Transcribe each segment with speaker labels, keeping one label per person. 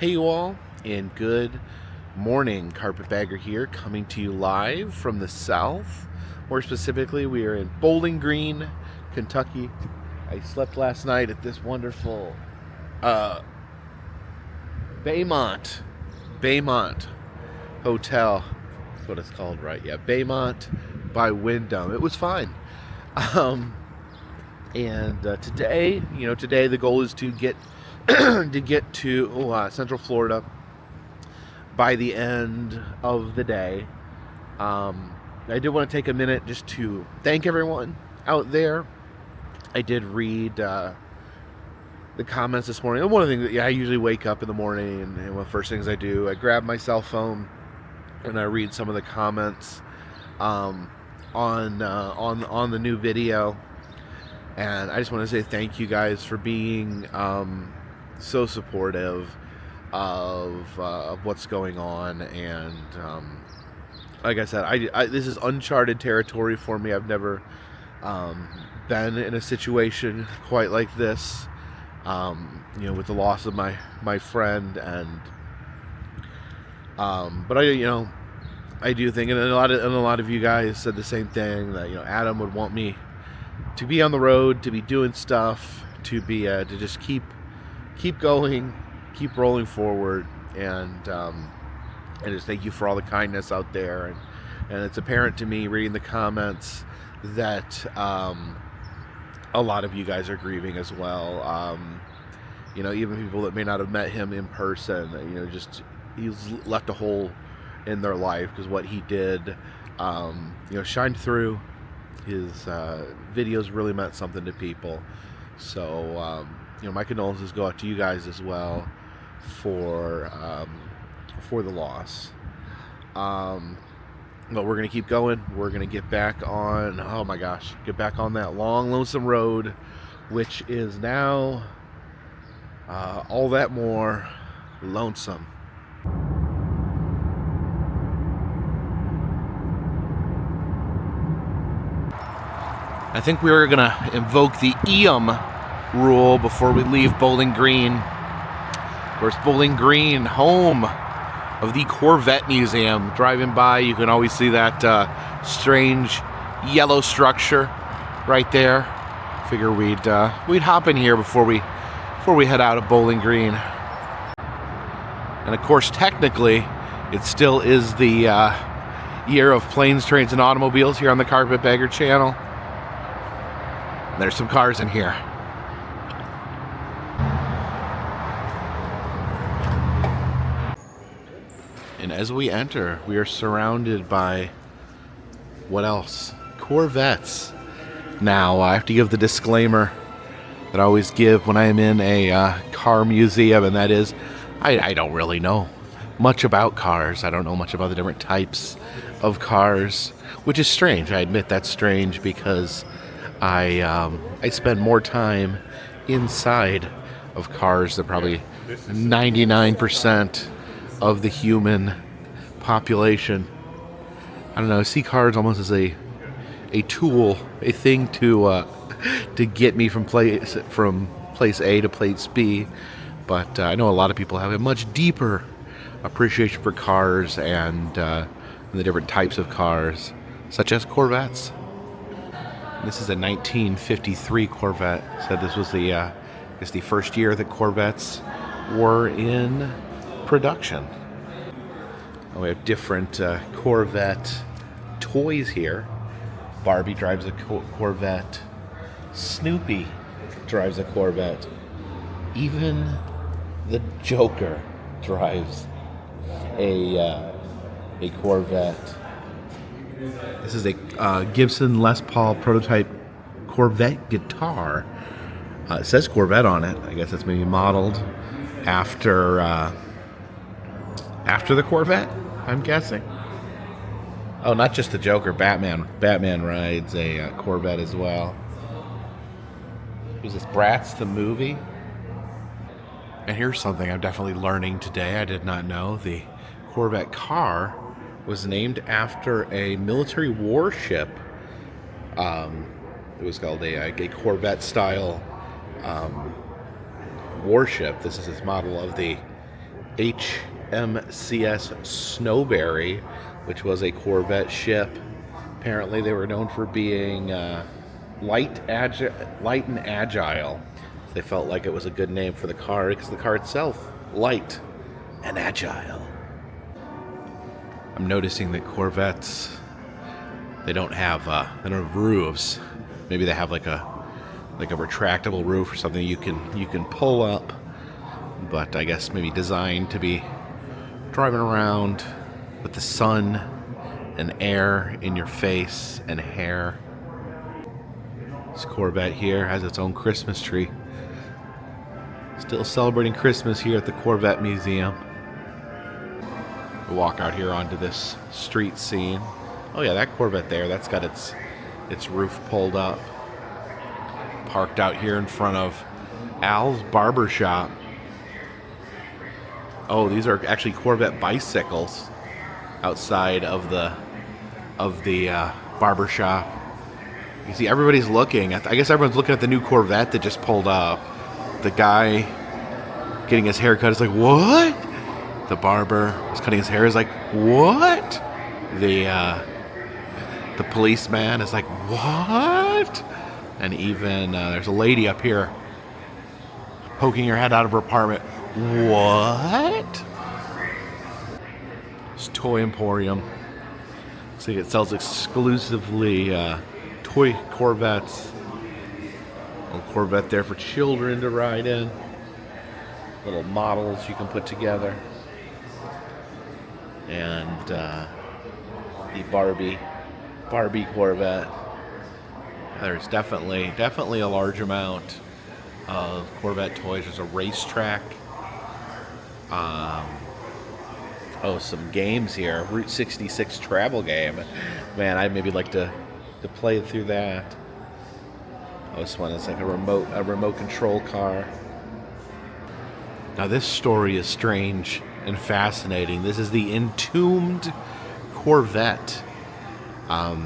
Speaker 1: Hey you all, and good morning. Carpetbagger here, coming to you live from the south. More specifically, we are in Bowling Green, Kentucky. I slept last night at this wonderful Baymont Hotel. That's what it's called, right? Yeah, Baymont by Wyndham. It was fine. Today the goal is to get to Central Florida by the end of the day. I did want to take a minute just to thank everyone out there. I did read the comments this morning. And one of the things that I usually wake up in the morning, and one of the first things I do, I grab my cell phone and I read some of the comments on the new video. And I just want to say thank you guys for being so supportive of what's going on. And like I said, I this is uncharted territory for me. I've never been in a situation quite like this, with the loss of my friend. And but I do think, and a lot of you guys said the same thing, that Adam would want me to be on the road, to be doing stuff, to be to just keep going, keep rolling forward. And I just thank you for all the kindness out there. And it's apparent to me, reading the comments, that a lot of you guys are grieving as well. Even people that may not have met him in person, just he's left a hole in their life, because what he did shined through. His videos really meant something to people. So my condolences go out to you guys as well for the loss. But we're gonna keep going. We're gonna get back on that long, lonesome road, which is now all that more lonesome. I think we are going to invoke the rule before we leave Bowling Green. Of course, Bowling Green, home of the Corvette Museum. Driving by, you can always see that strange yellow structure right there. Figure we'd hop in here before we head out of Bowling Green. And of course, technically, it still is the year of planes, trains, and automobiles here on the Carpetbagger channel. There's some cars in here. And as we enter, we are surrounded by what else? Corvettes. Now, I have to give the disclaimer that I always give when I am in a car museum, and that is, I don't really know much about cars. I don't know much about the different types of cars, which is strange. I admit that's strange, because I spend more time inside of cars than probably 99% of the human population. I don't know. I see cars almost as a tool, a thing to get me from place A to place B. But I know a lot of people have a much deeper appreciation for cars and the different types of cars, such as Corvettes. This is a 1953 Corvette. Said this was the first year that Corvettes were in production. We have different Corvette toys here. Barbie drives a Corvette. Snoopy drives a Corvette. Even the Joker drives a Corvette. This is a Gibson Les Paul prototype Corvette guitar. It says Corvette on it. I guess that's maybe modeled after the Corvette, I'm guessing. Oh, not just the Joker. Batman rides a Corvette as well. Who's this? Bratz the movie? And here's something I'm definitely learning today. I did not know. The Corvette car was named after a military warship. It was called a Corvette-style warship. This is its model of the HMCS Snowberry, which was a Corvette ship. Apparently, they were known for being light and agile. They felt like it was a good name for the car because the car itself, light and agile. I'm noticing that Corvettes, they don't have roofs. Maybe they have like a retractable roof or something you can pull up. But I guess maybe designed to be driving around with the sun and air in your face and hair. This Corvette here has its own Christmas tree. Still celebrating Christmas here at the Corvette Museum. We'll walk out here onto this street scene. Oh yeah, that Corvette there, that's got its roof pulled up. Parked out here in front of Al's Barber Shop. Oh, these are actually Corvette bicycles outside of the barber shop. You see, everybody's looking. I guess everyone's looking at the new Corvette that just pulled up. The guy getting his hair cut is like, what? The barber was cutting his hair is like, what? The policeman is like, what? And even there's a lady up here poking her head out of her apartment. What? It's Toy Emporium. See, it sells exclusively toy Corvettes. A little Corvette there for children to ride in. Little models you can put together. And the Barbie Corvette. There's definitely a large amount of Corvette toys. There's a racetrack. Some games here. Route 66 travel game. Man, I'd maybe like to play through that. Oh, this one is like a remote control car. Now this story is strange and fascinating. This is the entombed Corvette. It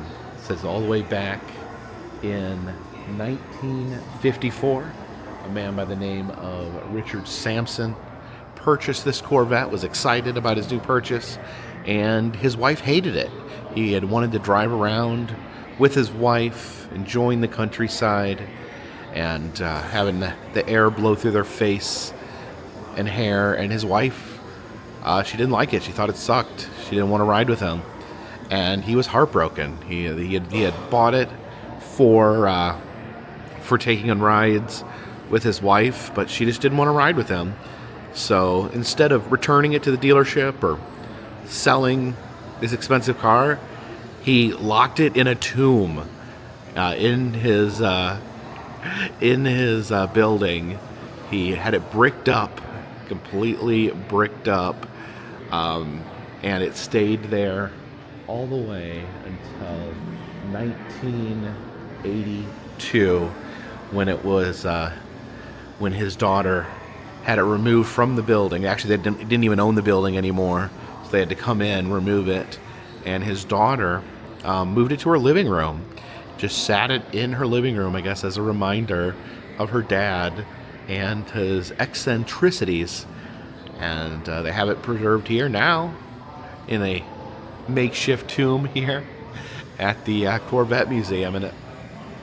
Speaker 1: says all the way back in 1954, a man by the name of Richard Sampson purchased this Corvette, was excited about his new purchase, and his wife hated it. He had wanted to drive around with his wife, enjoying the countryside, and having the air blow through their face and hair, and his wife, she didn't like it. She thought it sucked. She didn't want to ride with him, and he was heartbroken. He had bought it for taking on rides with his wife, but she just didn't want to ride with him. So instead of returning it to the dealership or selling this expensive car, he locked it in a tomb in his building. He had it bricked up, completely bricked up, and it stayed there all the way until 1982, when his daughter had it removed from the building. Actually, they didn't even own the building anymore, so they had to come in, remove it, and his daughter moved it to her living room. Just sat it in her living room, I guess, as a reminder of her dad and his eccentricities. And they have it preserved here now in a makeshift tomb here at the Corvette Museum, and it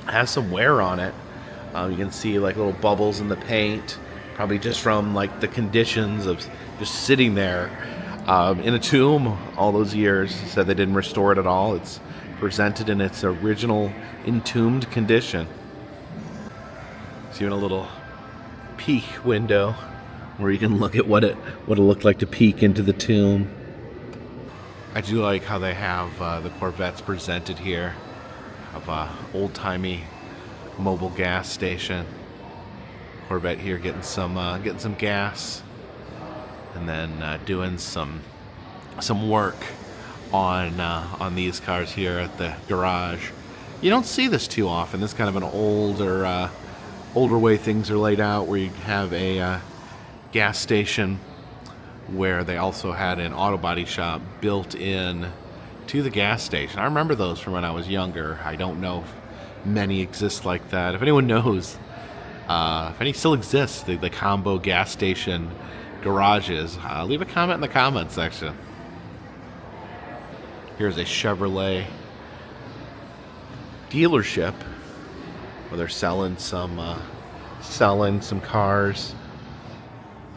Speaker 1: has some wear on it. You can see like little bubbles in the paint, probably just from like the conditions of just sitting there in a tomb all those years. Said they didn't restore it at all. It's presented in its original entombed condition. It's even a little peek window where you can look at what it looked like to peek into the tomb. I do like how they have the Corvettes presented here, of a old-timey mobile gas station. Corvette here getting some gas, and then doing some work on these cars here at the garage. You don't see this too often. This is kind of an older way things are laid out, where you have a gas station where they also had an auto body shop built in to the gas station. I remember those from when I was younger. I don't know if many exist like that. If anyone knows, if any still exists, the combo gas station garages, leave a comment in the comments section. Here's a Chevrolet dealership where they're selling some cars.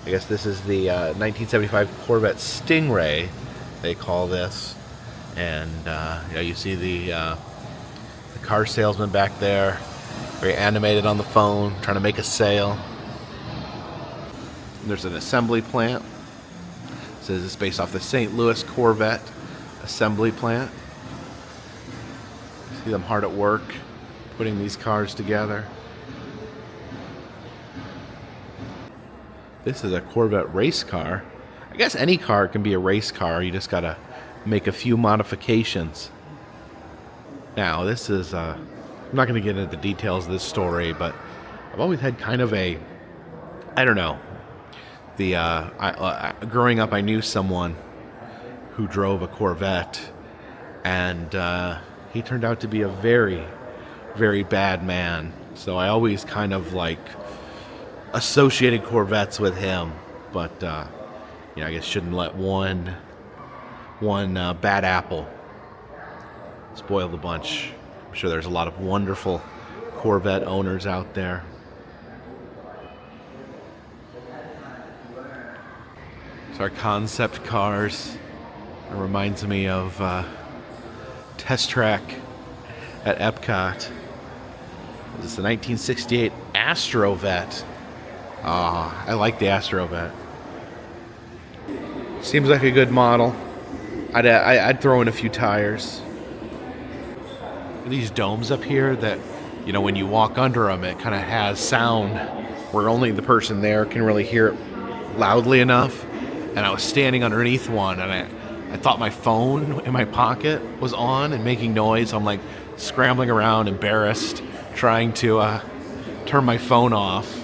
Speaker 1: I guess this is the 1975 Corvette Stingray, they call this. And yeah, you see the car salesman back there, very animated on the phone, trying to make a sale. And there's an assembly plant. It says it's based off the St. Louis Corvette assembly plant. See them hard at work putting these cars together. This is a Corvette race car. I guess any car can be a race car. You just gotta make a few modifications. Now, this is, I'm not going to get into the details of this story, but I've always had kind of a, I don't know, growing up I knew someone who drove a Corvette, and he turned out to be a very, very bad man. So I always kind of like associated Corvettes with him, but you know, I guess shouldn't let one bad apple spoil the bunch. I'm sure there's a lot of wonderful Corvette owners out there. It's our concept cars. It reminds me of Test Track at Epcot. This is the 1968 Astrovette. I like the Astrovette. Seems like a good model. I'd throw in a few tires. These domes up here that, you know, when you walk under them, it kind of has sound where only the person there can really hear it loudly enough. And I was standing underneath one, and I thought my phone in my pocket was on and making noise. So I'm like scrambling around, embarrassed, trying to turn my phone off.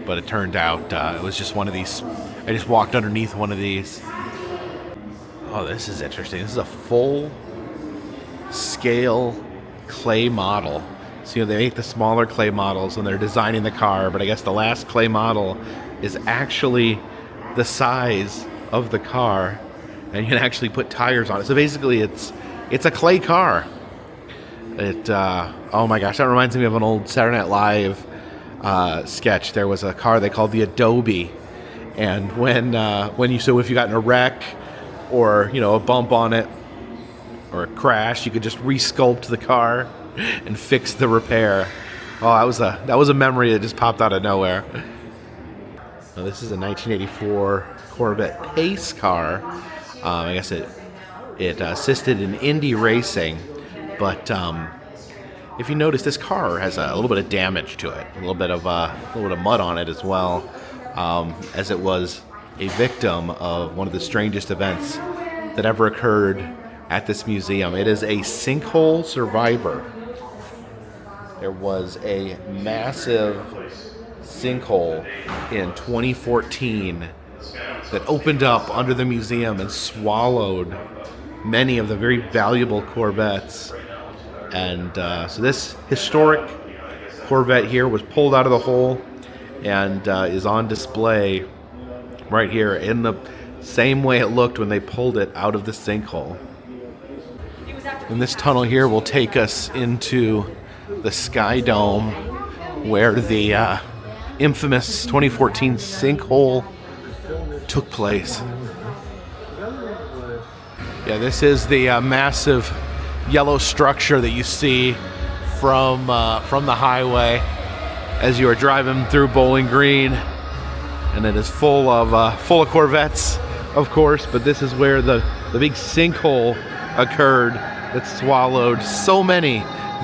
Speaker 1: But it turned out it was just one of these. I just walked underneath one of these. Oh, this is interesting. This is a full scale clay model. So, you know, they make the smaller clay models when they're designing the car, but I guess the last clay model is actually the size of the car, and you can actually put tires on it. So basically it's a clay car. It oh my gosh, that reminds me of an old Saturday Night Live sketch. There was a car they called the Adobe, and if you got in a wreck or, you know, a bump on it or a crash, you could just resculpt the car and fix the repair. Oh, that was a memory that just popped out of nowhere. Now, this is a 1984 Corvette pace car. I guess it assisted in Indy racing, but if you notice, this car has a little bit of damage to it, a little bit of mud on it as well, as it was a victim of one of the strangest events that ever occurred at this museum. It is a sinkhole survivor. There was a massive sinkhole in 2014 that opened up under the museum and swallowed many of the very valuable Corvettes. And so this historic Corvette here was pulled out of the hole and is on display right here in the same way it looked when they pulled it out of the sinkhole. And this tunnel here will take us into the Sky Dome, where the infamous 2014 sinkhole took place. Yeah, this is the massive yellow structure that you see from the highway as you are driving through Bowling Green, and it is full of Corvettes, of course. But this is where the big sinkhole occurred that swallowed so many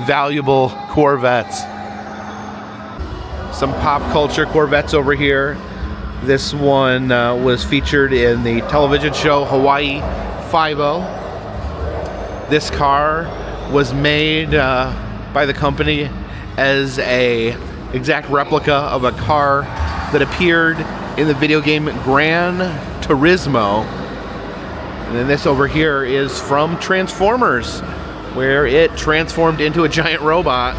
Speaker 1: valuable Corvettes. Some pop culture Corvettes over here. This one was featured in the television show Hawaii Five-0. This car was made by the company as a exact replica of a car that appeared in the video game Gran Turismo. And then this over here is from Transformers, where it transformed into a giant robot.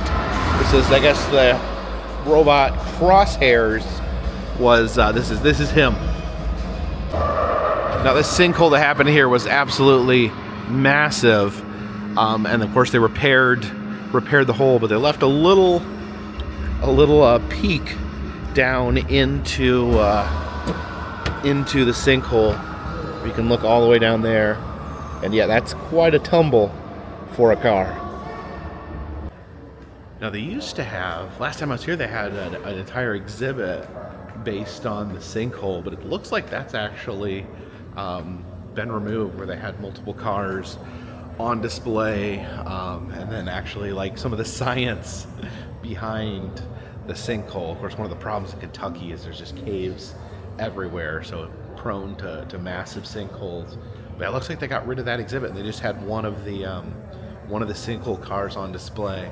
Speaker 1: This is, I guess, the robot Crosshairs was, this is him. Now, this sinkhole that happened here was absolutely massive, and of course they repaired the hole, but they left a little peak down into the sinkhole. You can look all the way down there, and yeah, that's quite a tumble for a car. Now, they used to have, last time I was here, they had an entire exhibit based on the sinkhole, but it looks like that's actually been removed, where they had multiple cars on display, and then actually like some of the science behind the sinkhole. Of course, one of the problems in Kentucky is there's just caves everywhere, so prone to massive sinkholes. But it looks like they got rid of that exhibit, and they just had one of the sinkhole cars on display.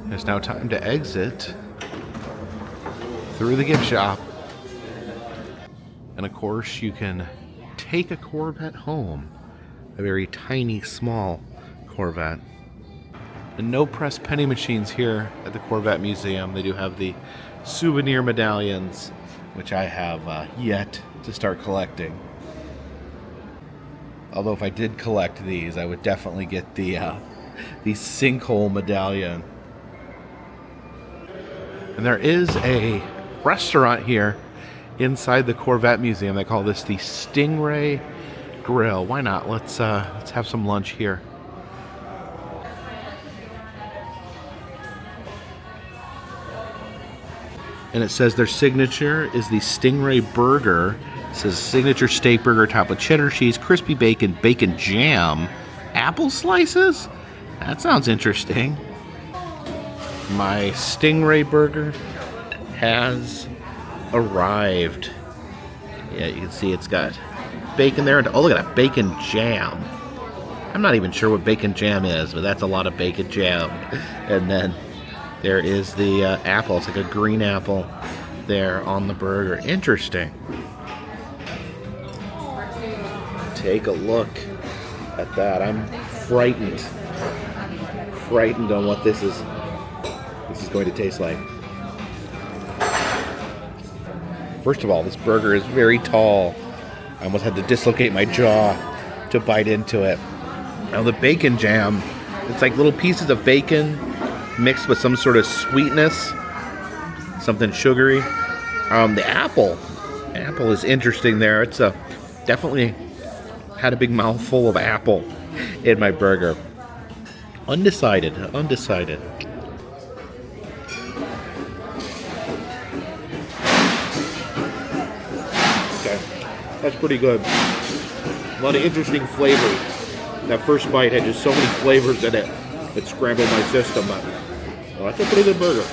Speaker 1: It's now time to exit through the gift shop. And of course, you can take a Corvette home. A very tiny, small Corvette. And no press penny machines here at the Corvette Museum. They do have the souvenir medallions, which I have yet to start collecting. Although if I did collect these, I would definitely get the sinkhole medallion. And there is a restaurant here inside the Corvette Museum. They call this the Stingray Grill. Why not? Let's have some lunch here. And it says their signature is the Stingray Burger. It says signature steak burger topped with cheddar cheese, crispy bacon, bacon jam, apple slices? That sounds interesting. My Stingray burger has arrived. Yeah, you can see it's got bacon there. Oh, look at that bacon jam. I'm not even sure what bacon jam is, but that's a lot of bacon jam. And then there is the apple. It's like a green apple there on the burger. Interesting. Take a look at that. I'm frightened on what this is going to taste like. First of all, this burger is very tall. I almost had to dislocate my jaw to bite into it. Now the bacon jam, it's like little pieces of bacon mixed with some sort of sweetness, something sugary. The apple is interesting there. It's definitely had a big mouthful of apple in my burger. Undecided. That's pretty good. A lot of interesting flavors. That first bite had just so many flavors in it, it scrambled my system. But well, that's a pretty good burger.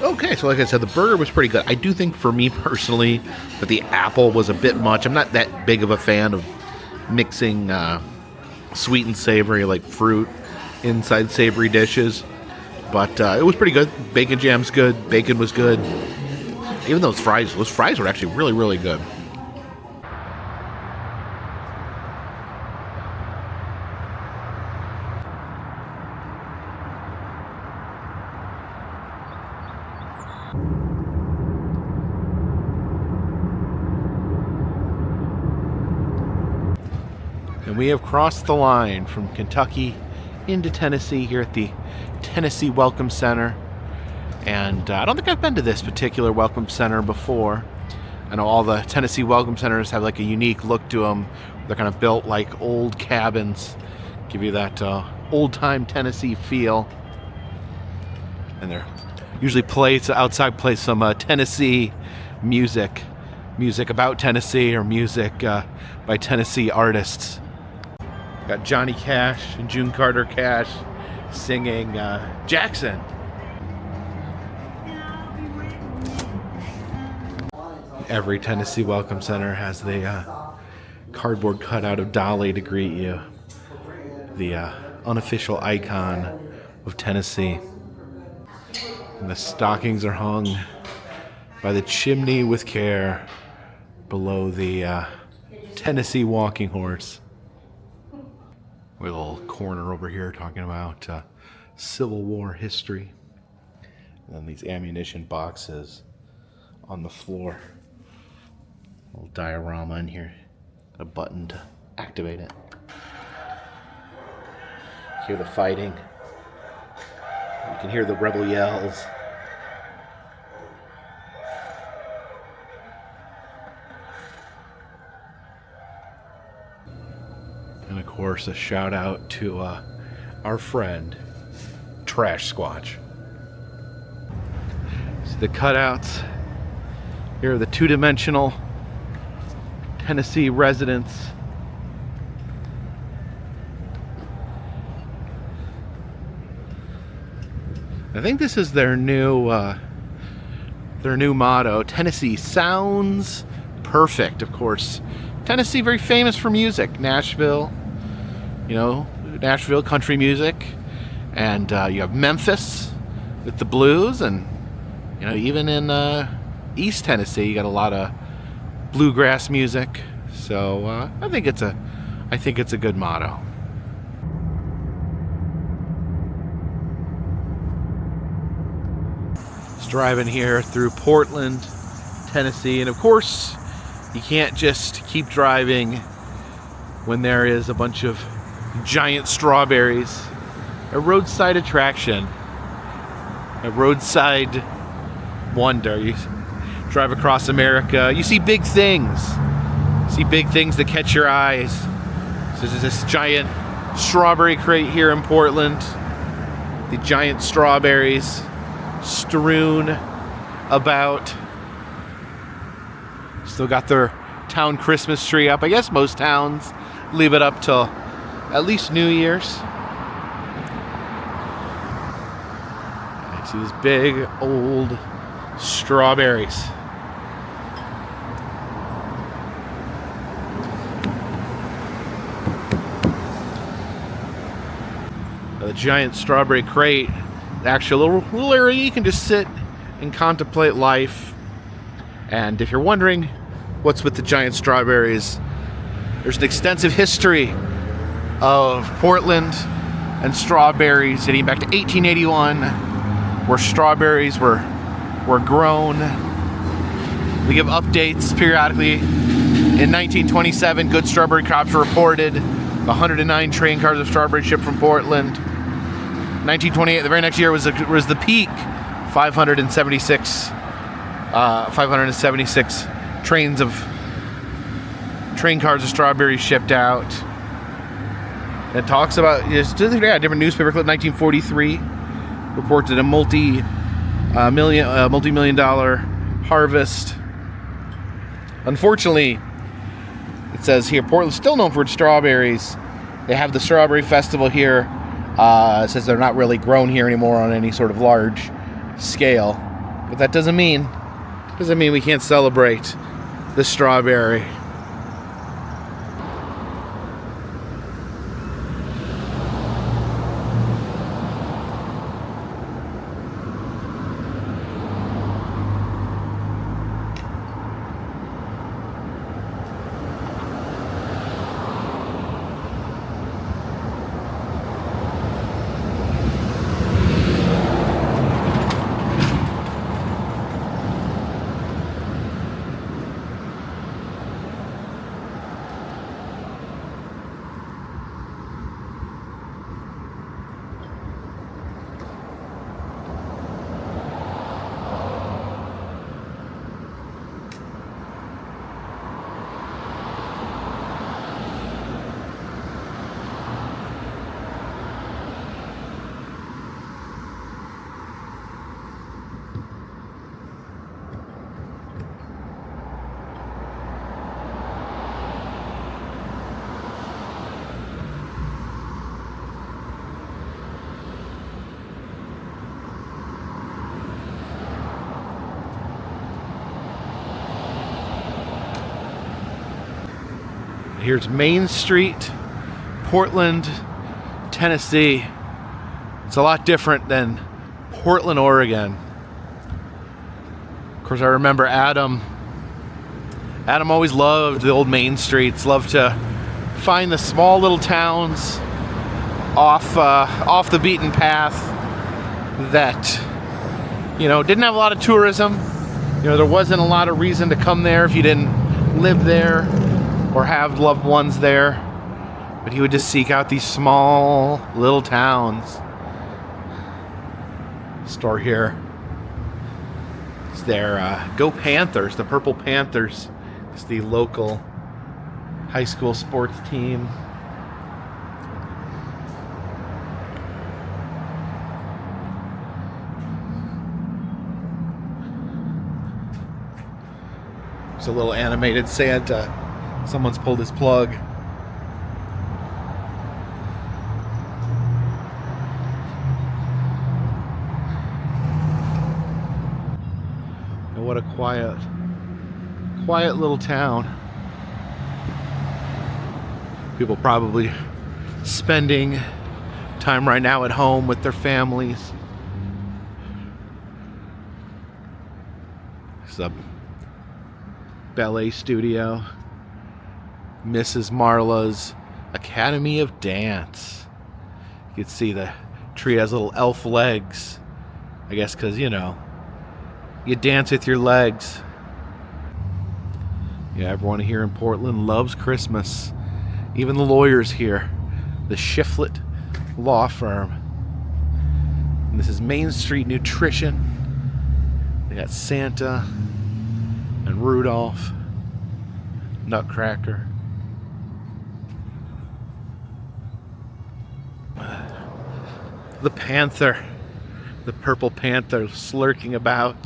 Speaker 1: Okay, so like I said, the burger was pretty good. I do think for me personally that the apple was a bit much. I'm not that big of a fan of mixing sweet and savory like fruit inside savory dishes. But it was pretty good. Bacon jam's good. Bacon was good. Even those fries were actually really, really good. And we have crossed the line from Kentucky into Tennessee here at the Tennessee Welcome Center. And I don't think I've been to this particular Welcome Center before. I know all the Tennessee Welcome Centers have like a unique look to them. They're kind of built like old cabins, give you that old-time Tennessee feel. And they're usually outside play some Tennessee music about Tennessee or music by Tennessee artists. Got Johnny Cash and June Carter Cash singing Jackson. Every Tennessee Welcome Center has the cardboard cutout of Dolly to greet you, the unofficial icon of Tennessee. And the stockings are hung by the chimney with care below the Tennessee walking horse. We have a little corner over here talking about Civil War history. And then these ammunition boxes on the floor. Little diorama in here. A button to activate it. Hear the fighting. You can hear the rebel yells. And of course, a shout out to our friend, Trash Squatch. So the cutouts. Here are the two-dimensional Tennessee residents. I think this is their new motto. Tennessee sounds perfect. Of course, Tennessee very famous for music. Nashville, Nashville country music, and you have Memphis with the blues, and even in East Tennessee, you got a lot of bluegrass music. So I think it's a good motto. Just driving here through Portland, Tennessee, and of course, you can't just keep driving when there is a bunch of giant strawberries. A roadside attraction, a roadside wonder. You drive across America, you see big things. See big things that catch your eyes. So there's this giant strawberry crate here in Portland. The giant strawberries strewn about. Still got their town Christmas tree up. I guess most towns leave it up till at least New Year's. I see these big old strawberries. The giant strawberry crate, actually a little area you can just sit and contemplate life. And if you're wondering what's with the giant strawberries, there's an extensive history of Portland and strawberries dating back to 1881, where strawberries were grown. We give updates periodically. In 1927, good strawberry crops were reported. 109 train cars of strawberry shipped from Portland. 1928, the very next year was the peak. 576 train cars of strawberries shipped out. It talks about different newspaper clip. 1943 reported a multi-million dollar harvest. Unfortunately, it says here Portland's still known for its strawberries. They have the Strawberry Festival here. It says they're not really grown here anymore on any sort of large scale, but that doesn't mean we can't celebrate the strawberry. Here's Main Street, Portland, Tennessee. It's a lot different than Portland, Oregon. Of course, I remember Adam always loved the old main streets, loved to find the small little towns off the beaten path that, didn't have a lot of tourism. There wasn't a lot of reason to come there if you didn't live there or have loved ones there, but he would just seek out these small little towns. Store here. It's their Go Panthers, the Purple Panthers. It's the local high school sports team. There's a little animated Santa. Someone's pulled his plug. And what a quiet little town. People probably spending time right now at home with their families. It's a ballet studio. Mrs. Marla's Academy of Dance. You can see the tree has little elf legs. I guess because, you know, you dance with your legs. Yeah, everyone here in Portland loves Christmas. Even the lawyers here. The Shiflett Law Firm. And this is Main Street Nutrition. They got Santa and Rudolph, Nutcracker. The Panther, the Purple Panther, slurking about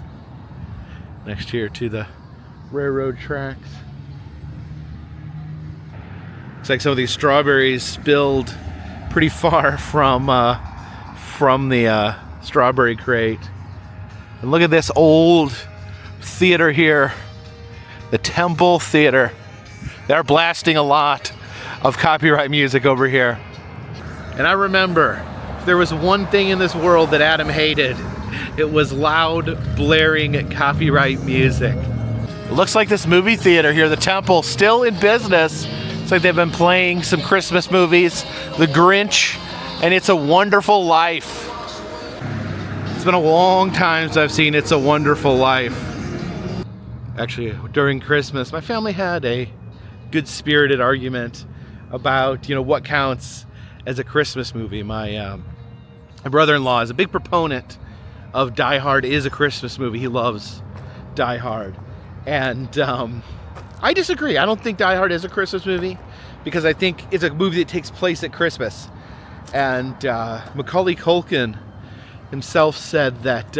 Speaker 1: next here to the railroad tracks. Looks like some of these strawberries spilled pretty far from the strawberry crate. And look at this old theater here, the Temple Theater. They're blasting a lot of copyright music over here. And I remember, if there was one thing in this world that Adam hated, it was loud, blaring copyright music. It looks like this movie theater here, the Temple, still in business. It's like they've been playing some Christmas movies, The Grinch, and It's a Wonderful Life. It's been a long time since I've seen It's a Wonderful Life. Actually, during Christmas, my family had a good-spirited argument about, you know, what counts as a Christmas movie. My brother-in-law is a big proponent of Die Hard is a Christmas movie. He loves Die Hard. And I disagree. I don't think Die Hard is a Christmas movie because I think it's a movie that takes place at Christmas. And Macaulay Culkin himself said that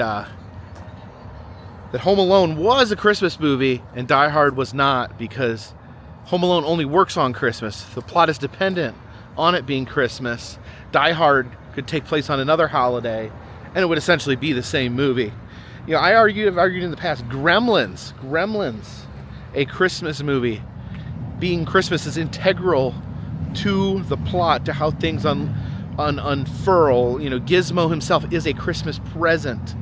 Speaker 1: Home Alone was a Christmas movie and Die Hard was not, because Home Alone only works on Christmas. The plot is dependent on it being Christmas. Die Hard could take place on another holiday and it would essentially be the same movie. You know, I've argued in the past, Gremlins, a Christmas movie, being Christmas is integral to the plot, to how things unfurl. You know, Gizmo himself is a Christmas present.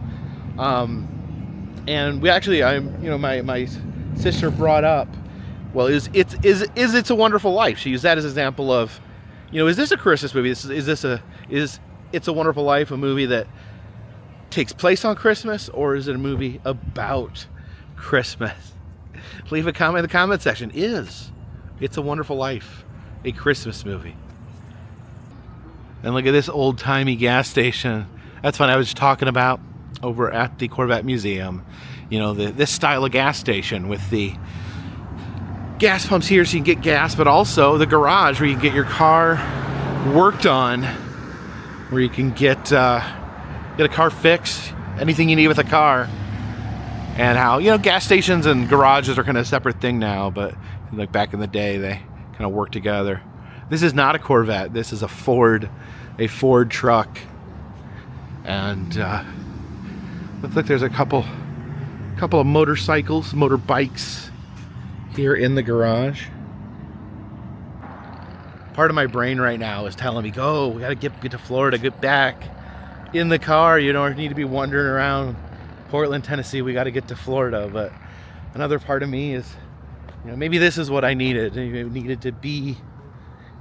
Speaker 1: And we actually, my sister brought up, well, is It's a Wonderful Life. She used that as an example of, you know, is this a Christmas movie? Is It's a Wonderful Life a movie that takes place on Christmas, or is it a movie about Christmas? Leave a comment in the comment section. Is It's a Wonderful Life a Christmas movie? And look at this old-timey gas station. That's what I was talking about over at the Corvette Museum. You know, this style of gas station with the gas pumps here so you can get gas, but also the garage where you can get your car worked on, where you can get a car fixed, anything you need with a car. And how, you know, gas stations and garages are kind of a separate thing now, but like back in the day, they kind of work together. This is not a Corvette. This is a Ford truck. And looks like there's a couple of motorcycles, motorbikes here in the garage. Part of my brain right now is telling me, go, we gotta get to Florida, get back in the car. You don't need to be wandering around Portland, Tennessee. We gotta get to Florida. But another part of me is, you know, maybe this is what I needed. I needed to be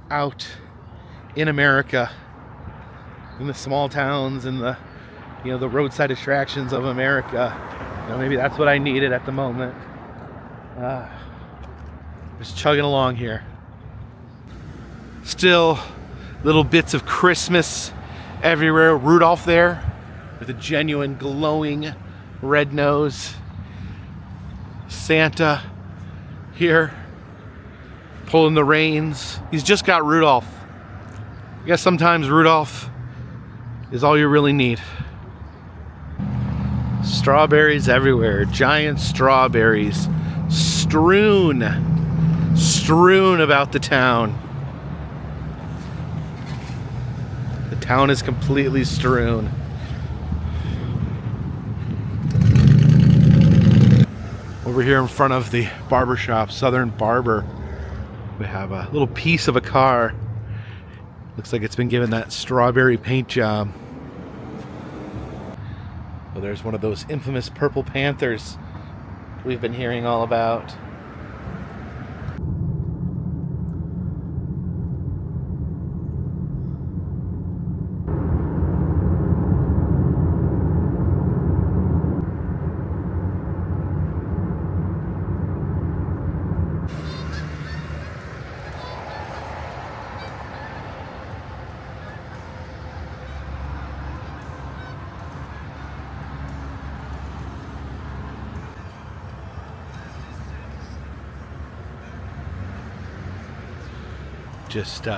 Speaker 1: out in America, in the small towns, in the, you know, the roadside attractions of America. You know, maybe that's what I needed at the moment. Just chugging along here. Still little bits of Christmas everywhere. Rudolph there with a genuine glowing red nose. Santa here pulling the reins. He's just got Rudolph. I guess sometimes Rudolph is all you really need. Strawberries everywhere. Giant strawberries strewn about the town. The town is completely strewn. Over here in front of the barber shop, Southern Barber, we have a little piece of a car. Looks like it's been given that strawberry paint job. Well, there's one of those infamous Purple Panthers we've been hearing all about. Just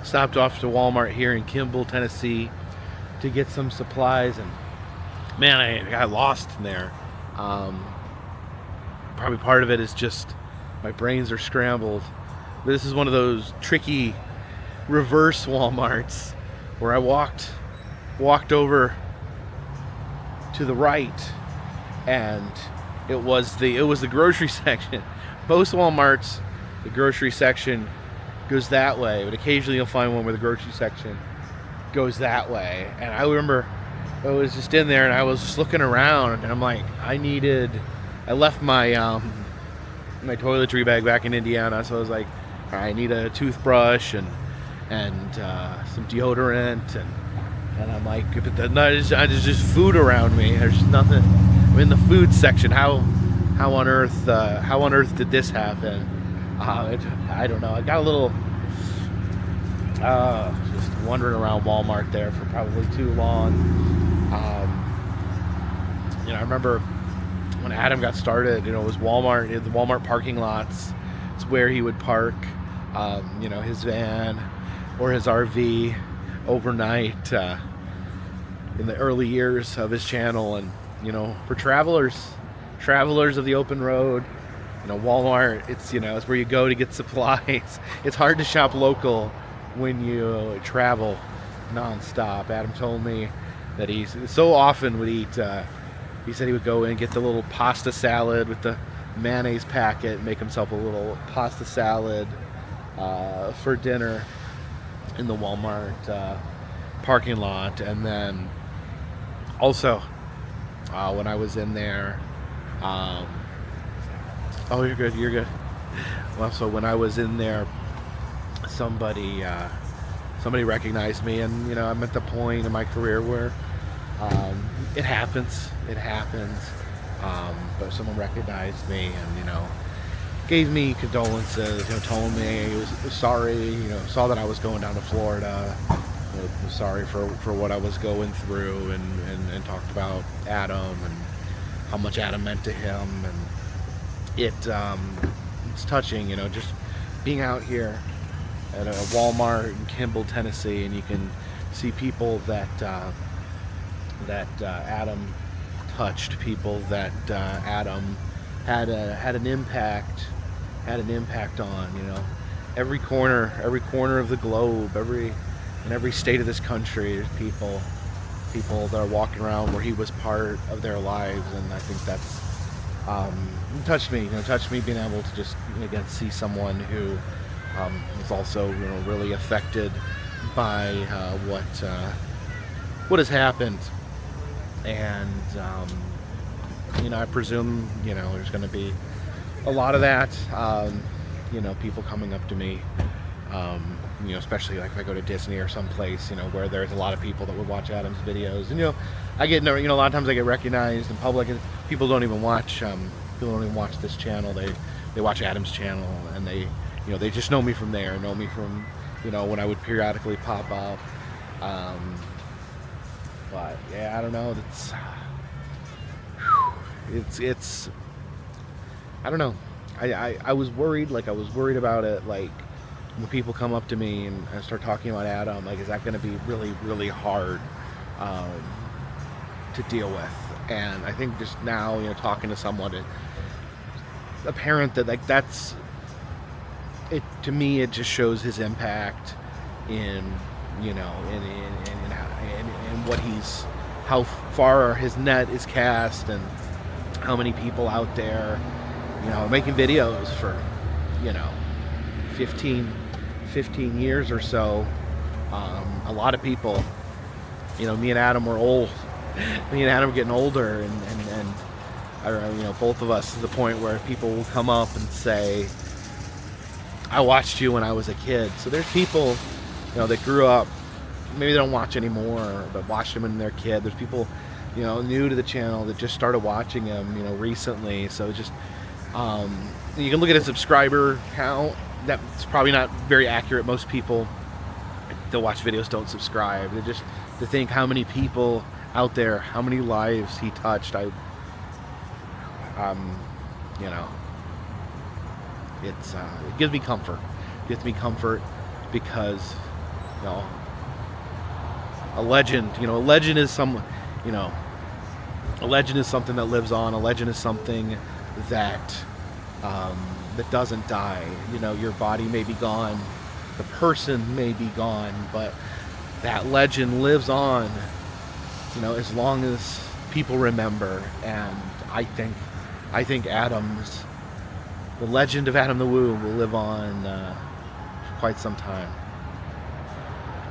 Speaker 1: stopped off to Walmart here in Kimball, Tennessee to get some supplies, and man, I got lost in there. Probably part of it is just my brains are scrambled. But this is one of those tricky reverse Walmarts where I walked over to the right, and it was the grocery section. Most Walmarts, the grocery section goes that way, but occasionally you'll find one where the grocery section goes that way. And I remember I was just in there and I was just looking around, and I'm like, I left my my toiletry bag back in Indiana, so I was like, all right, I need a toothbrush and some deodorant, and I'm like, but there's just food around me. There's just nothing. I'm in the food section. How on earth did this happen? I don't know. I got a little just wandering around Walmart there for probably too long. I remember when Adam got started, it was Walmart, the Walmart parking lots. It's where he would park, his van or his RV overnight in the early years of his channel. And, for travelers of the open road, Walmart, it's where you go to get supplies. It's hard to shop local when you travel nonstop. Adam told me that he so often would eat, he said he would go in and get the little pasta salad with the mayonnaise packet, make himself a little pasta salad for dinner in the Walmart parking lot. And then also when I was in there, oh, you're good. Well, so when I was in there, somebody recognized me, and I'm at the point in my career where it happens. But someone recognized me and gave me condolences. Told me he was sorry. Saw that I was going down to Florida. Was sorry for what I was going through, and talked about Adam and how much Adam meant to him. And it's touching, just being out here at a Walmart in Kimball, Tennessee, and you can see people that Adam touched, people that Adam had an impact on. Every corner of the globe, in every state of this country, there's people that are walking around where he was part of their lives, and I think that's touched me being able to just again see someone who was also really affected by what has happened. And I presume there's going to be a lot of that, people coming up to me, especially like if I go to Disney or someplace where there's a lot of people that would watch Adam's videos, and I get a lot of times I get recognized in public, and people don't even watch this channel. They they watch Adam's channel, and they, they just know me from there, know me from, when I would periodically pop up. But yeah, I don't know. It's I don't know. I was worried. Like, I was worried about it. Like, when people come up to me and start talking about Adam, like, is that going to be really, really hard to deal with? And I think just now, talking to someone, a parent, that, like, that's it. To me, it just shows his impact in, in what how far his net is cast, and how many people out there, making videos for, 15 years or so. A lot of people, me and Adam were old. Me and Adam are getting older, and both of us, to the point where people will come up and say, I watched you when I was a kid. So there's people, that grew up, maybe they don't watch anymore, but watched him when they're a kid. There's people, new to the channel that just started watching him, recently. So just, you can look at his subscriber count. That's probably not very accurate. Most people that watch videos don't subscribe. They're just to think how many people out there, how many lives he touched. It gives me comfort. It gives me comfort because, a legend, a legend is a legend is something that lives on. A legend is something that that doesn't die. Your body may be gone, the person may be gone, but that legend lives on, as long as people remember. And I think the legend of Adam the Woo will live on for quite some time.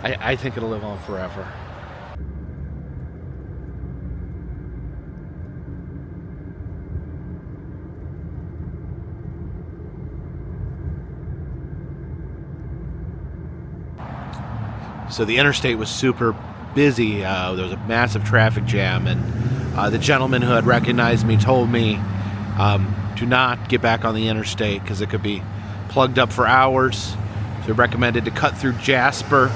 Speaker 1: I think it'll live on forever. So the interstate was super busy. There was a massive traffic jam, and the gentleman who had recognized me told me do not get back on the interstate because it could be plugged up for hours. So he recommended to cut through Jasper,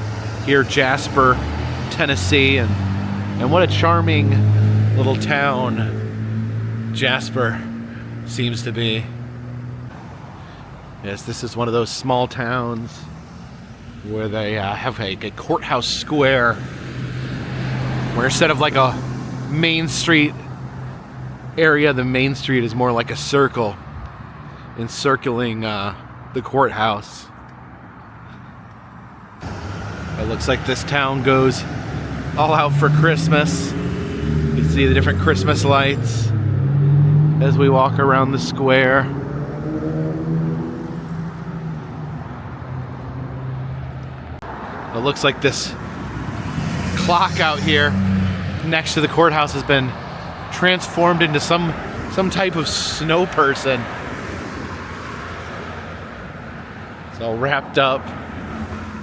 Speaker 1: Tennessee, and what a charming little town Jasper seems to be. Yes, this is one of those small towns where they have a courthouse square, where instead of like a main street area, the main street is more like a circle encircling the courthouse. It looks like this town goes all out for Christmas. You can see the different Christmas lights as we walk around the square. It looks like this clock out here next to the courthouse has been transformed into some type of snow person. It's all wrapped up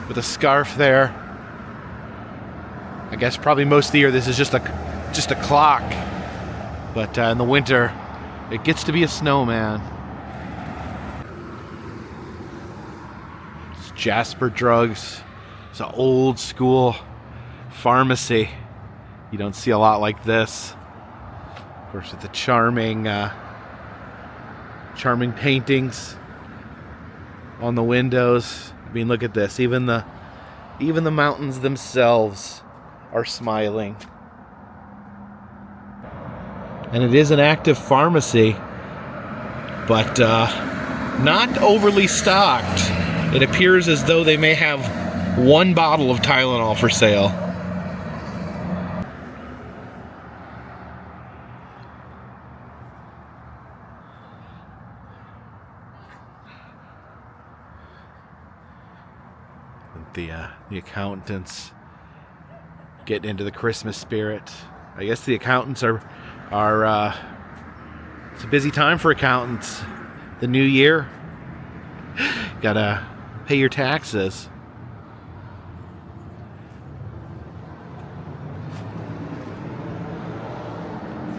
Speaker 1: with a scarf there. I guess probably most of the year this is just a clock, but in the winter it gets to be a snowman. It's Jasper Drugs. It's an old school pharmacy. You don't see a lot like this. Of course, with the charming paintings on the windows. I mean, look at this. Even the mountains themselves are smiling. And it is an active pharmacy, but not overly stocked. It appears as though they may have one bottle of Tylenol for sale. The accountants getting into the Christmas spirit. I guess the accountants are it's a busy time for accountants. The new year, gotta pay your taxes.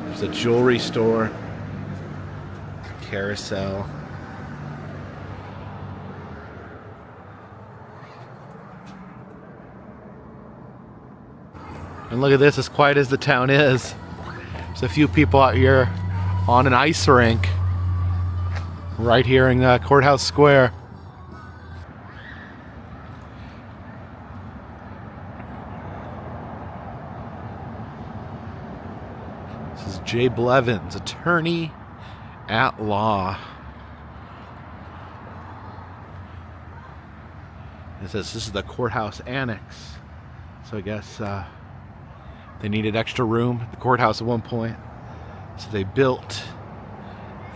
Speaker 1: There's a jewelry store, carousel. And look at this, as quiet as the town is. There's a few people out here on an ice rink right here in Courthouse Square. This is Jay Blevins, attorney at law. It says this is the courthouse annex. So I guess they needed extra room at the courthouse at one point. So they built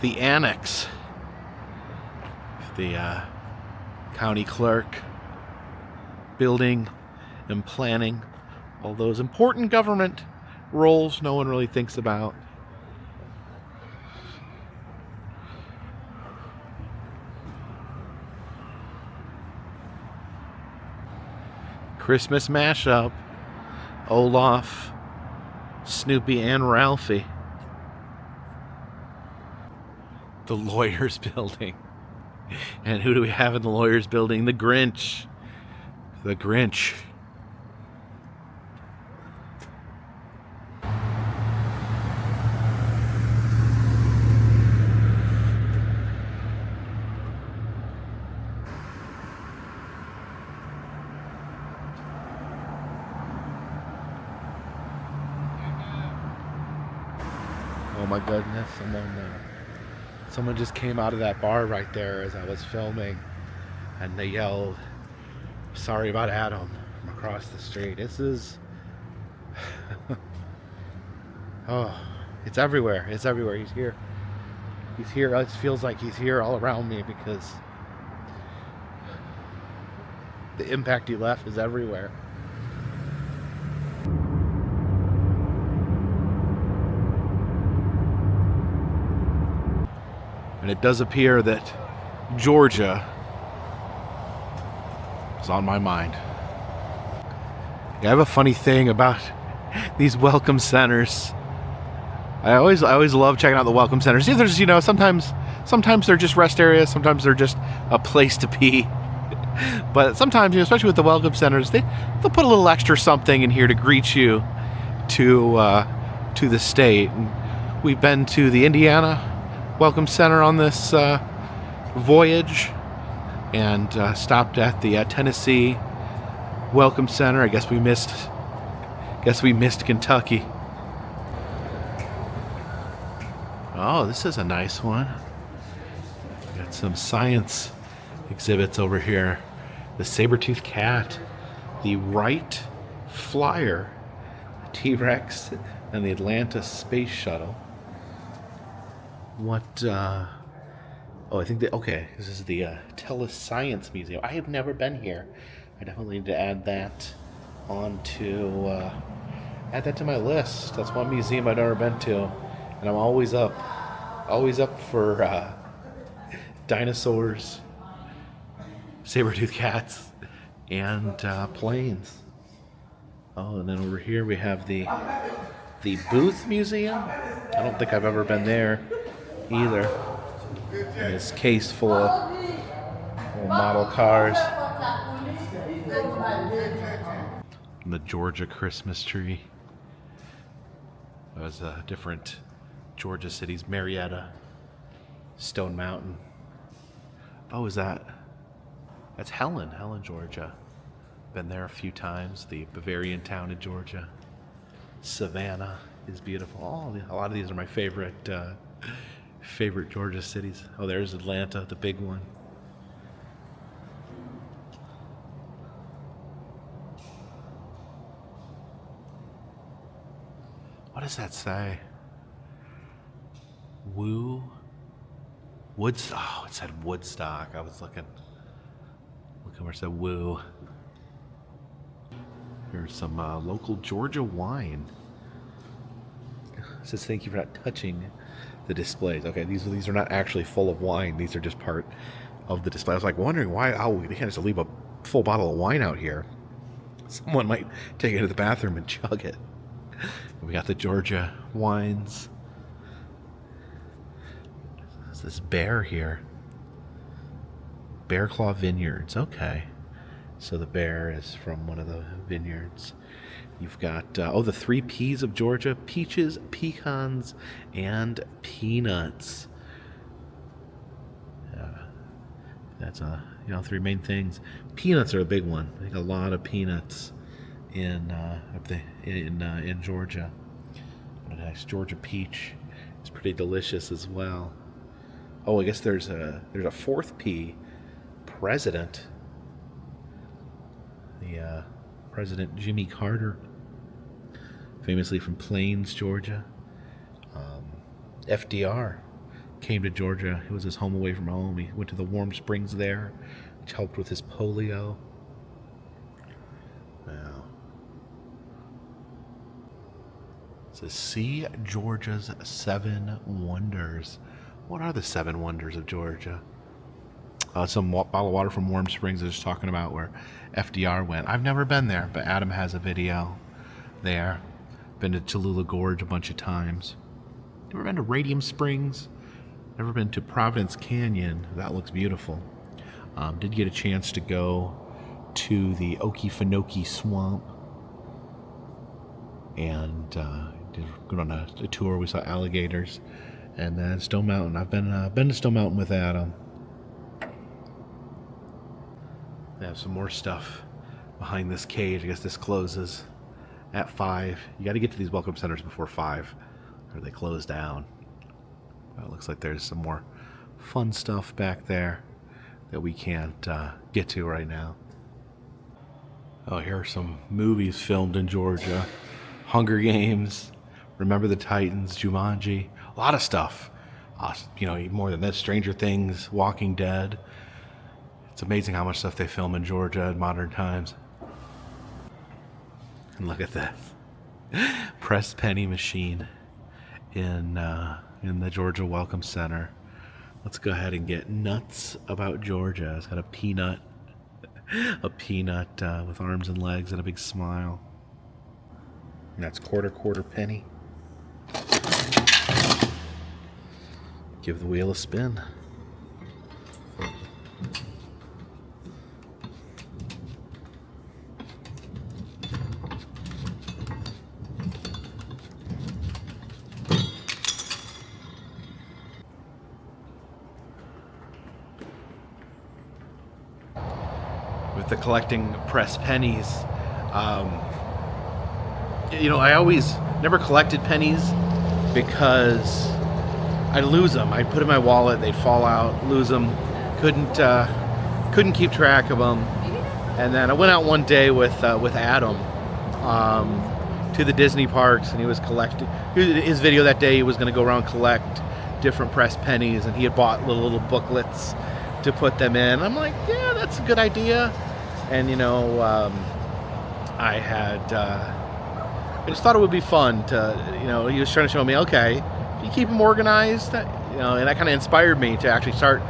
Speaker 1: the annex. The county clerk, building and planning, all those important government roles no one really thinks about. Christmas mashup. Olaf, Snoopy, and Ralphie. The lawyer's building. And who do we have in the lawyer's building? The Grinch. The Grinch. Oh my goodness, someone just came out of that bar right there as I was filming, and they yelled, "Sorry about Adam," from across the street. This is... oh, it's everywhere. It's everywhere. He's here. He's here. It feels like he's here all around me because the impact he left is everywhere. And it does appear that Georgia is on my mind. I have a funny thing about these welcome centers. I always love checking out the welcome centers. Yeah, there's, sometimes they're just rest areas, sometimes they're just a place to be. But sometimes, especially with the welcome centers, they'll put a little extra something in here to greet you to the state. And we've been to the Indiana Welcome Center on this voyage, and stopped at the Tennessee Welcome Center. I guess we missed Kentucky. Oh, this is a nice one. Got some science exhibits over here. The saber-toothed cat, the Wright Flyer, the T-Rex, and the Atlanta Space Shuttle. What, I think this is the Telescience Museum. I have never been here. I definitely need to add that to my list. That's one museum I've never been to, and I'm always up for dinosaurs, saber-toothed cats, and planes. Oh, and then over here we have the Booth Museum. I don't think I've ever been there either. And this case full of model cars. And the Georgia Christmas tree. That was different Georgia cities. Marietta, Stone Mountain. Oh, that's Helen, Georgia. Been there a few times. The Bavarian town of Georgia. Savannah is beautiful. Oh, a lot of these are my favorite Georgia cities. Oh, there's Atlanta, the big one. What does that say? Woodstock. Oh, it said Woodstock. I was looking where it said Woo. Here's some local Georgia wine. It says thank you for not touching the displays. Okay, these are not actually full of wine. These are just part of the display. I was like wondering why they can't just leave a full bottle of wine out here. Someone might take it to the bathroom and chug it. We got the Georgia wines. There's this bear here. Bear Claw Vineyards. Okay. So the bear is from one of the vineyards. You've got, the 3 P's of Georgia: peaches, pecans, and peanuts. That's 3 main things. Peanuts are a big one. I think a lot of peanuts in Georgia. What a nice Georgia peach. It's pretty delicious as well. Oh, I guess there's a 4th P, president. The President Jimmy Carter, famously from Plains, Georgia. FDR came to Georgia. It was his home away from home. He went to the warm springs there, which helped with his polio. Now, it says, see Georgia's 7 wonders. What are the 7 wonders of Georgia? Some bottled water from Warm Springs is talking about where FDR went. I've never been there, but Adam has a video there. Been to Tallulah Gorge a bunch of times. Never been to Radium Springs. Never been to Providence Canyon. That looks beautiful. Did get a chance to go to the Okefenokee Swamp. And did go on a tour. We saw alligators. And then Stone Mountain. I've been to Stone Mountain with Adam. They have some more stuff behind this cage. I guess this closes at 5. You got to get to these welcome centers before 5, or they close down. It looks like there's some more fun stuff back there that we can't get to right now. Oh, here are some movies filmed in Georgia. Hunger Games, Remember the Titans, Jumanji, a lot of stuff. More than this, Stranger Things, Walking Dead. It's amazing how much stuff they film in Georgia in modern times. And look at this. Pressed penny machine in the Georgia Welcome Center. Let's go ahead and get nuts about Georgia. It's got a peanut with arms and legs and a big smile. And that's quarter penny. Give the wheel a spin. With the collecting pressed pennies, I always never collected pennies because I'd lose them. I'd put them in my wallet, they'd fall out, lose them, couldn't keep track of them. And then I went out one day with Adam to the Disney parks, and he was collecting. His video that day, he was going to go around and collect different pressed pennies, and he had bought little booklets to put them in. I'm like, yeah, that's a good idea. And I just thought it would be fun to, he was trying to show me, okay, if you keep them organized, and that kind of inspired me to actually start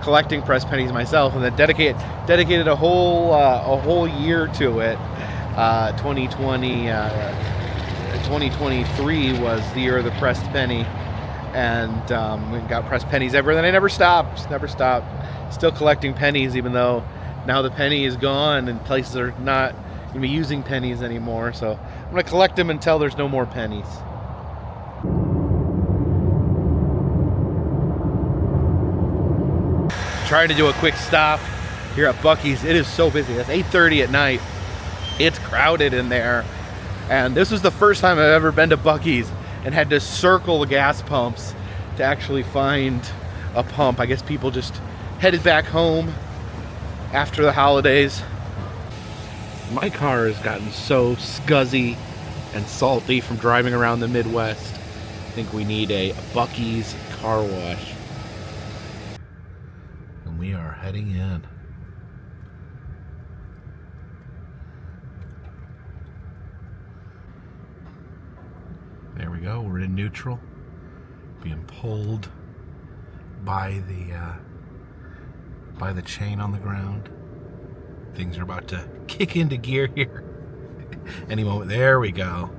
Speaker 1: collecting pressed pennies myself, and then dedicated a whole year to it. 2023 was the year of the pressed penny, and we got pressed pennies everywhere. Then I never stopped. Still collecting pennies, even though now the penny is gone and places are not going to be using pennies anymore. So I'm going to collect them until there's no more pennies. Trying to do a quick stop here at Buc-ee's. It is so busy. It's 8:30 at night. It's crowded in there. And this was the first time I've ever been to Buc-ee's and had to circle the gas pumps to actually find a pump. I guess people just headed back home after the holidays. My car has gotten so scuzzy and salty from driving around the Midwest. I think we need a Buc-ee's car wash. And we are heading in. There we go, we're in neutral. Being pulled by the chain on the ground. Things are about to kick into gear here. Any moment. There we go.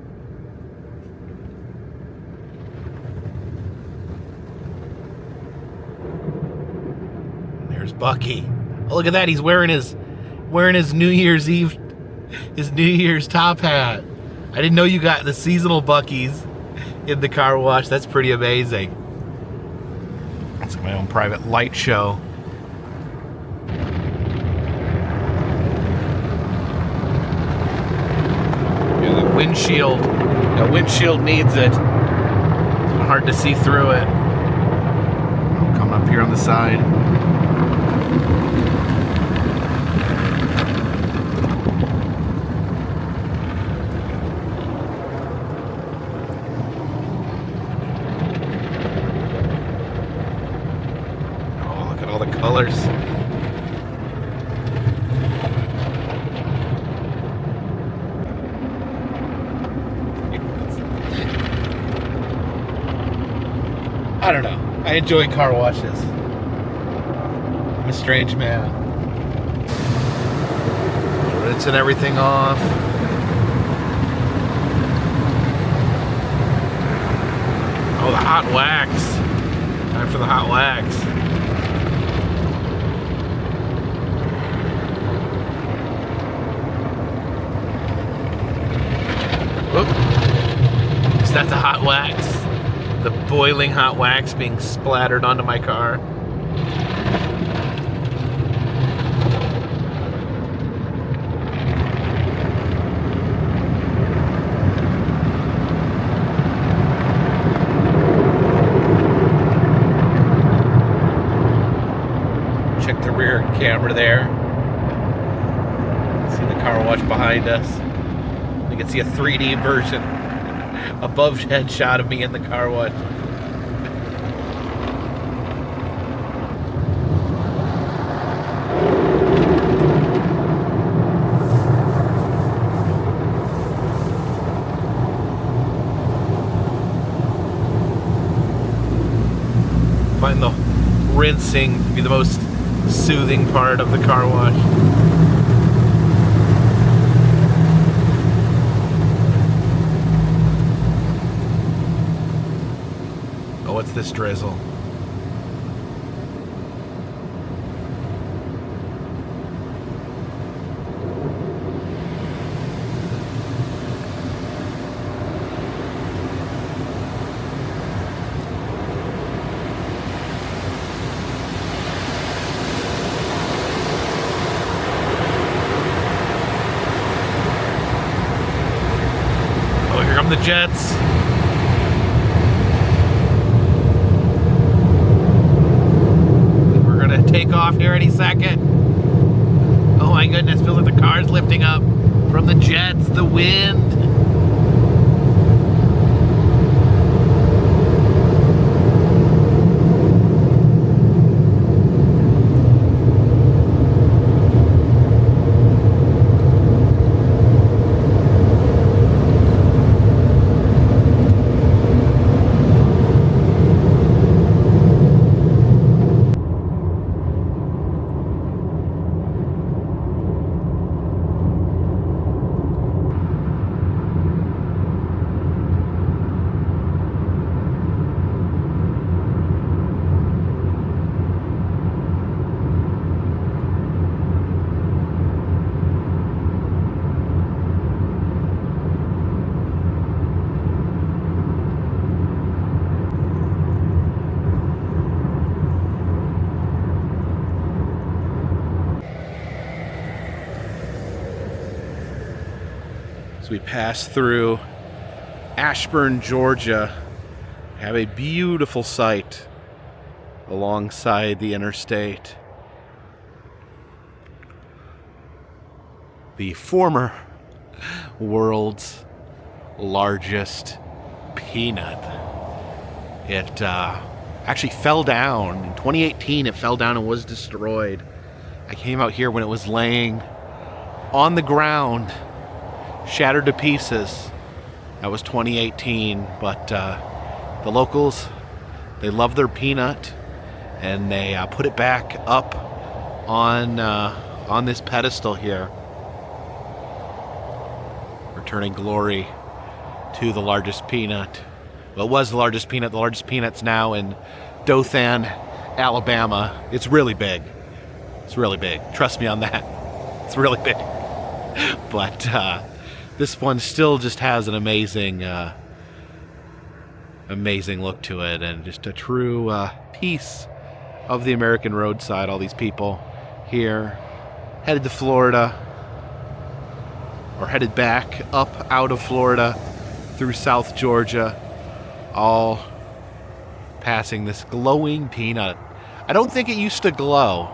Speaker 1: And there's Buc-ee. Oh, look at that. He's wearing his wearing his New Year's Eve, his New Year's top hat. I didn't know you got the seasonal Buc-ee's in the car wash. That's pretty amazing. It's my own private light show. Yeah, that windshield needs it. It's hard to see through it. I'm coming up here on the side. Colors. I don't know. I enjoy car washes. I'm a strange man. Rinsing everything off. Oh, the hot wax. Time for the hot wax. Is that the hot wax? The boiling hot wax being splattered onto my car. Check the rear camera there. See the car wash behind us. You can see a 3D version. Above head shot of me in the car wash. Find the rinsing to be the most soothing part of the car wash. What's this drizzle? Oh, here come the jets. Take off here any second. Oh my goodness, feels like the car's lifting up from the jets, the wind. We pass through Ashburn, Georgia. Have a beautiful sight alongside the interstate. The former world's largest peanut. It actually fell down. In 2018, it fell down and was destroyed. I came out here when it was laying on the ground, shattered to pieces. That was 2018, but the locals, they love their peanut, and they put it back up on this pedestal here, returning glory to the largest peanut. Well, it was the largest peanut. The largest peanut's now in Dothan, Alabama. It's really big. It's really big. Trust me on that. It's really big. But this one still just has an amazing amazing look to it, and just a true piece of the American roadside. All these people here headed to Florida, or headed back up out of Florida through South Georgia, all passing this glowing peanut. I don't think it used to glow,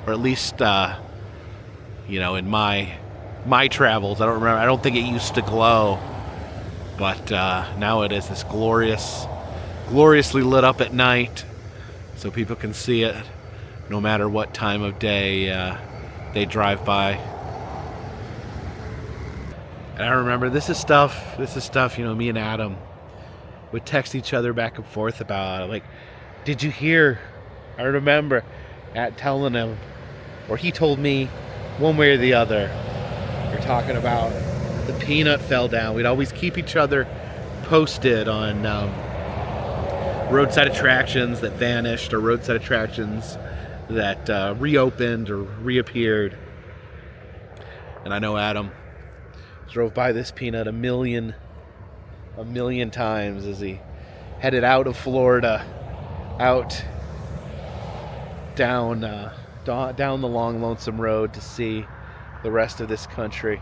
Speaker 1: or at least in my travels, I don't remember. I don't think it used to glow, but now it is this gloriously lit up at night, so people can see it no matter what time of day they drive by. And I remember this is stuff, me and Adam would text each other back and forth about. Like, did you hear? I remember telling him, or he told me, one way or the other. You're talking about the peanut fell down. We'd always keep each other posted on roadside attractions that vanished, or roadside attractions that reopened or reappeared. And I know Adam drove by this peanut a million times as he headed out of Florida, out down the long, lonesome road to see the rest of this country.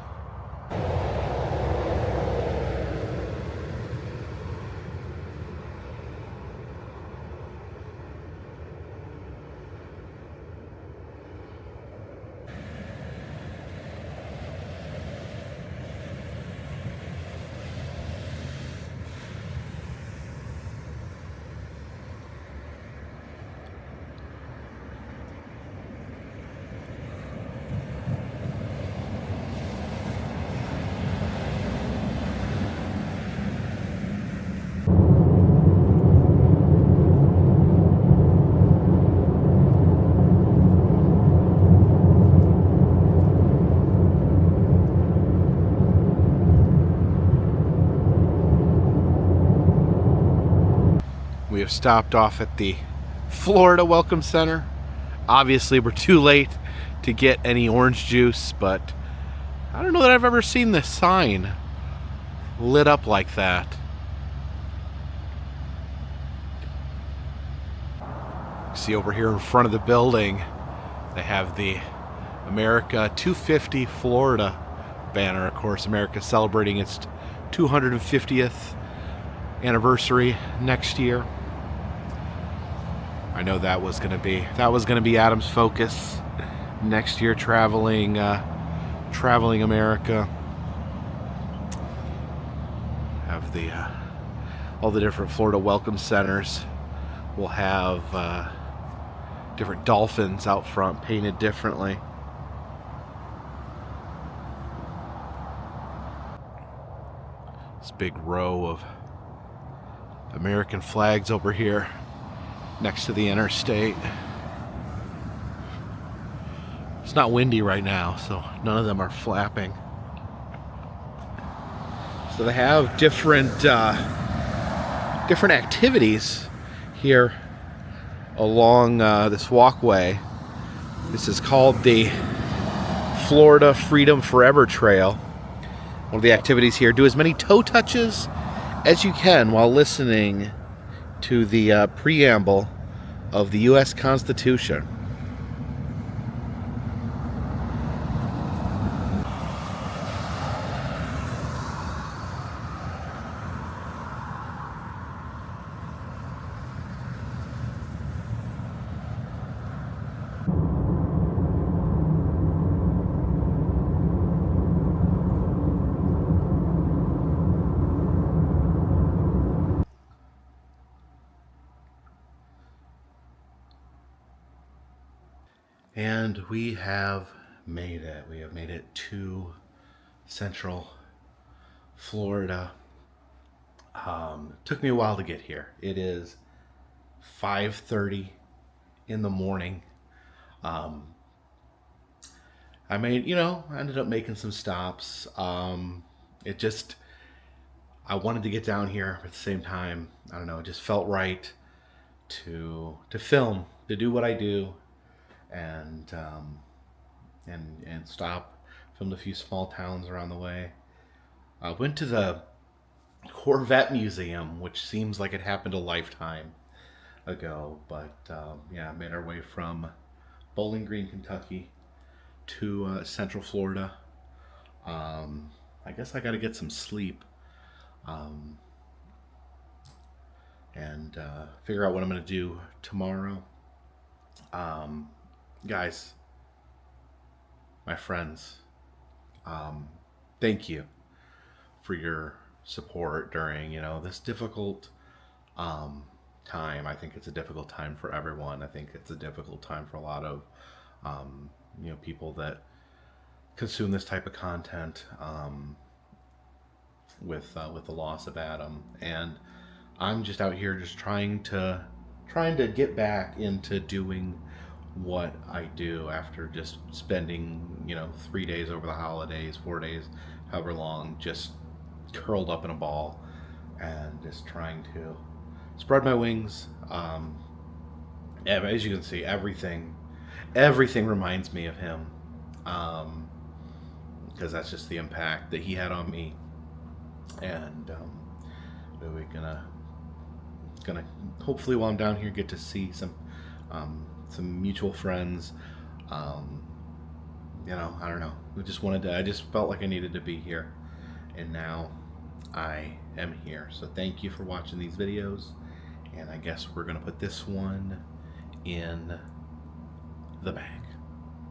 Speaker 1: We have stopped off at the Florida Welcome Center. Obviously, we're too late to get any orange juice, but I don't know that I've ever seen this sign lit up like that. See over here in front of the building, they have the America 250 Florida banner. Of course, America celebrating its 250th anniversary next year. I know that was going to be Adam's focus next year, traveling America. Have all the different Florida welcome centers will have different dolphins out front painted differently. This big row of American flags over here next to the interstate. It's not windy right now, so none of them are flapping. So they have different activities here along this walkway. This is called the Florida Freedom Forever Trail. One of the activities here: do as many toe touches as you can while listening to the preamble of the U.S. Constitution. And we have made it. We have made it to Central Florida. Took me a while to get here. It is 5:30 in the morning. I ended up making some stops. I wanted to get down here, but at the same time, I don't know, it just felt right to film, to do what I do, and stop Filmed a few small towns around the way. Went to the Corvette Museum, which seems like it happened a lifetime ago. But yeah, made our way from Bowling Green, Kentucky to Central Florida. I guess I got to get some sleep and figure out what I'm going to do tomorrow. Guys, my friends, thank you for your support during, this difficult time. I think it's a difficult time for everyone. I think it's a difficult time for a lot of people that consume this type of content with the loss of Adam. And I'm just out here just trying to get back into doing what I do after just spending 3 days over the holidays, 4 days, however long, just curled up in a ball and just trying to spread my wings. As you can see, everything reminds me of him, because that's just the impact that he had on me. And we're gonna hopefully, while I'm down here, get to see some mutual friends. I don't know. I just felt like I needed to be here, and now I am here. So thank you for watching these videos, and I guess we're gonna put this one in the bag.